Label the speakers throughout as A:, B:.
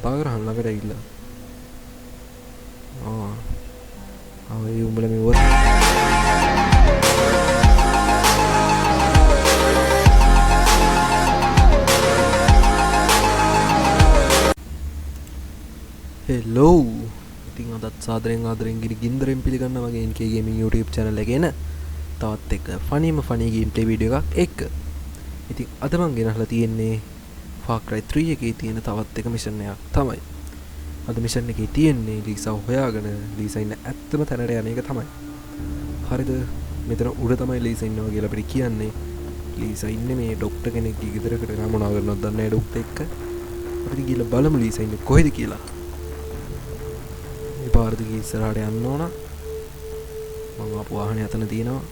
A: කතා කරහන් ළඟට ඇවිල්ලා. ඒ උඹලා මෙව්වත් හෙලෝ. ඉතින් අදත් සාදරයෙන් ආදරෙන් ගින්දරෙන් පිළිගන්න වගේ NK Gaming YouTube channel එකේ න තවත් එක ෆනි ගේම් ප්ලේ වීඩියෝ එකක් එක්ක. ඉතින් අද මම ගෙනහලා තියෙන්නේ Far Cry 3 එකේ තියෙන තවත් එක මිෂන් එකක් තමයි. අද මිෂන් එකේ තියෙන්නේ ලීසා හොයාගෙන ලීසා ඉන්න ඇත්තම තැනට යන එක තමයි. හරිද? මෙතන උඩ තමයි ලීසා ඉන්නවා කියලා අපිට කියන්නේ. ලීසා ඉන්නේ මේ ડોක්ටර් කෙනෙක්ගේ ගෙදරකට නම් මොනවා කරනවද දන්නේ නැහැ ડોක්ටර් එක්ක. අපිට ගිහලා බලමු ලීසා ඉන්නේ කොහෙද කියලා. මේ පාරද ගිහ ඉස්සරහට යන්න ඕන. මම ආපු වාහනේ අතන තියෙනවා.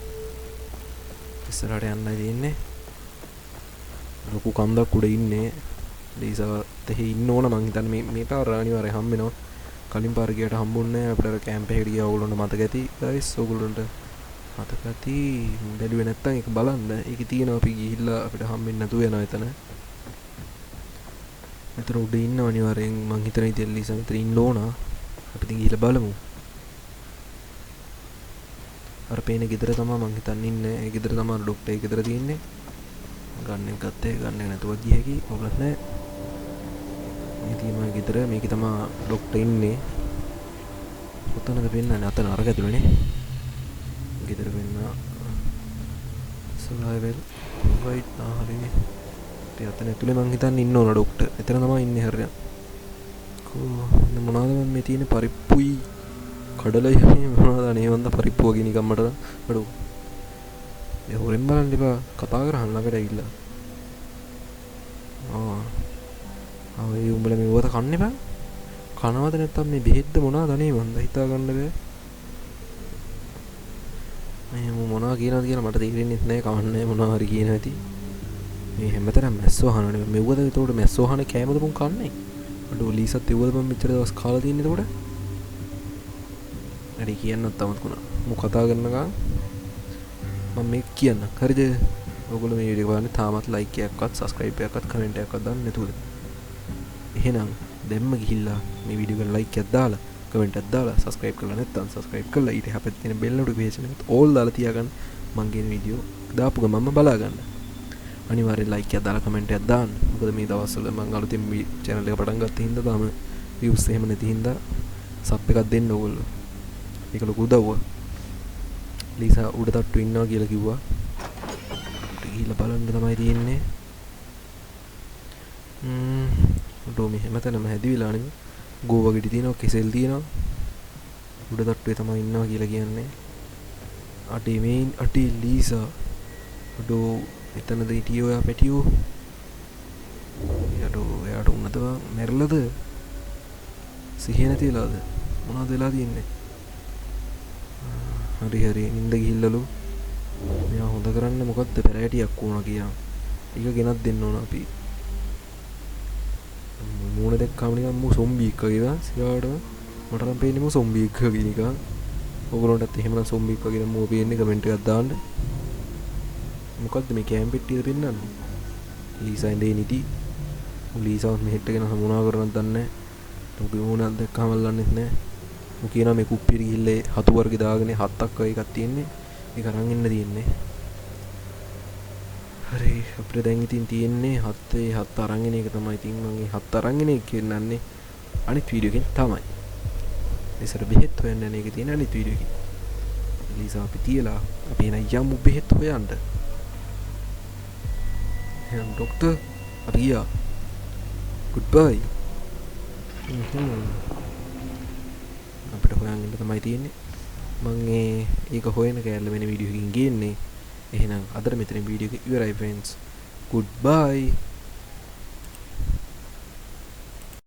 A: ඉස්සරහට යන්නයි තියෙන්නේ. ලොකු කන්දක් උඩ ඉන්නේ. ලීසා තෙහි ඉන්න ඕන මං හිතන්නේ මේ පාර අනිවාර්යයෙන් හම්බ වෙනවා. කලින් පාර ගියට හම්බුන්නේ නැහැ. අපිට කැම්ප් එකට ගියා ඕගොල්ලන්ට මතක ඇති. ගයිස් ඕගොල්ලන්ට මතක ඇති. බැලුවේ නැත්තම් ඒක බලන්න. ඒකේ තියෙනවා අපි ගිහිල්ලා අපිට හම්බෙන්නේ නැතුව යනවා එතන. මෙතන උඩ ඉන්නව අනිවාර්යයෙන් මං හිතන ඉතින් ලීසා මෙතන ඉන්න ඕන. අපි ඉතින් ගිහිල්ලා බලමු. අර පේන ගෙදර තමයි මං හිතන්නේ ඉන්නේ. ඒ ගෙදර තමයි ડોක්ටර් ගෙදර තියෙන්නේ. ගන්න එක ගත්තේ ගන්න එක නැතුව ගිය හැකි ඕගොල්ලෝ නැහැ. මේ තියෙනවා ගෙදර. මේකේ තමයි ડોක්ටර් ඉන්නේ. කොතනද වෙන්නන්නේ? අතන අර ගැතුලනේ. ගෙදර වෙන්න. සර්වයිවල් රයිට් හරිනේ. ඒ අතන ඇතුලේ මං හිතන්නේ ඉන්න ඕන ડોක්ටර්. එතන තමයි ඉන්නේ හරියට. මොනවාද මේ තියෙන පරිප්පුයි කඩලයි මොනවාද අනේ වන්ද පරිප්පු වගේ නිකන් මට අඩෝ. ඒ හොරෙන් බලන්න එපා. කතා කරහන් ළඟට ඇවිල්ලා. ඒ උඹලා මෙව්වට කන්න එපා. කනවද නැත්තම් මේ බෙහෙත්ද මොනවද අනේ මන්ද හිතා ගන්න බෑ. මේ මොනවා කියනවද කියලා මට තේරෙන්නේ නැහැ. කවන්නේ මොනවා හරි කියන ඇති. මේ හැමතැනම මැස්සෝ අහනනේ. මෙව්වද ඒතකොට මැස්සෝ අහන කෑමද මුන් කන්නේ? අඩෝ ලීසත් එව්වද මම මෙච්චර දවස් කාලා තින්නේ ඒතකොට? හරි කියන්නත් අමතකුණා. මම කතා කරනකම් මම මේක කියන්න. හරිද? ඔයගොල්ලෝ මේ වීඩියෝ එක බලන්න තාමත් ලයික් එකක්වත් සබ්ස්ක්‍රයිබ් එකක්වත් කමෙන්ට් එකක්වත් දාන්න නැතුවද? එහෙනම් දැම්ම ගිහිල්ලා මේ වීඩියෝ එකට ලයික් එකක් දාලා කමෙන්ට් එකක් දාලා සබ්ස්ක්‍රයිබ් කරලා නැත්නම් සබ්ස්ක්‍රයිබ් කරලා ඊට හැපෙත් තියෙන බෙල් නොටිෆිකේෂන් එකත් ඕල් දාලා තියාගන්න. මං ගෙන වීඩියෝ දාපු ගමන්ම බලා ගන්න. අනිවාර්යෙන් ලයික් එකක් දාලා කමෙන්ට් එකක් දාන්න. මොකද මේ දවස්වල මම අලුතින් මේ channel එක පටන් ගත්ත හින්දා තාම views එහෙම නැති හින්දා සබ් එකක් දෙන්න ඕගොල්ලෝ. ඒක ලොකු උදව්වක්. ලීසා උඩ තට්ටු ඉන්නවා කියලා කිව්වා. ගිහිල්ලා බලන්න තමයි තියෙන්නේ. උඩෝ මේ හැමතැනම හැදිවිලා නෙමෙයි. ගෝවා ගෙඩි තියෙනවා, කෙසෙල් තියෙනවා. උඩ තට්ටුවේ තමයි ඉන්නවා කියලා කියන්නේ. අටේ මේ අටේ ලීසා. උඩෝ එතනද හිටියෝ ඔයා පැටියෝ. එයාට උන්නද මැරලද? සිහිය නැතිලාද? මොනවද වෙලා තියෙන්නේ? හරි නින්ද ගිහිල්ලලු. මෙයා හොඳ කරන්න මොකද්ද පැරෑටියක් වුණා කියලා. ඒක ගෙනත් දෙන්න ඕන අපි. මූණ දැක්කම නිකන් මු සොම්බි එක්ක වගේ සියාට මට නම් පේන්නේ මු සොම්බි එක්ක වගේ නිකන්. ඔයගොල්ලන්ටත් එහෙමනම් සොම්බි එක්ක වගේ නම් මෝ පේන්නේ කමෙන්ට් එකක් දාන්න. මොකද්ද මේ කැම් පෙට්ටියද පෙන්නන්නේ? ලීසා ඉඳේ නිටි. ලීසාවත් මෙහෙට ගෙන මොනවා කරනවද දන්නේ නැහැ. උගේ මූණක් දැක්කම අල්ලන්නෙත් නැහැ. මු කියනවා මේ කුප්පියට ගිහිල්ලා හතු වර්ගේ දාගෙන හත්තක් වගේ එකක් තියෙන්නේ. ඒක අරන් ඉන්න තියෙන්නේ. හරි අපිට දැන් ඉතින් තියෙන්නේ හත් අරන් එන එක තමයි. ඉතින් මම මේ හත් අරන් එන එක කියන්නන්නේ අනිත් වීඩියෝ එකෙන් තමයි. ඉතින් බෙහෙත් හොයන්න යන එක තියෙන අනිත් වීඩියෝ එකේ. ලීසා අපි තියලා අපි එන යමු බෙහෙත් හොයන්න. එහෙනම් ડોක්ටර් අපි ගියා. goodbye. අපිට හොයන්න තමයි තියෙන්නේ. මම ඒක හොයන කැලේ වෙන වීඩියෝ එකකින් ගේන්නේ. එහෙනම් අදට මෙතන වීඩියෝ එක ඉවරයි friends. goodbye.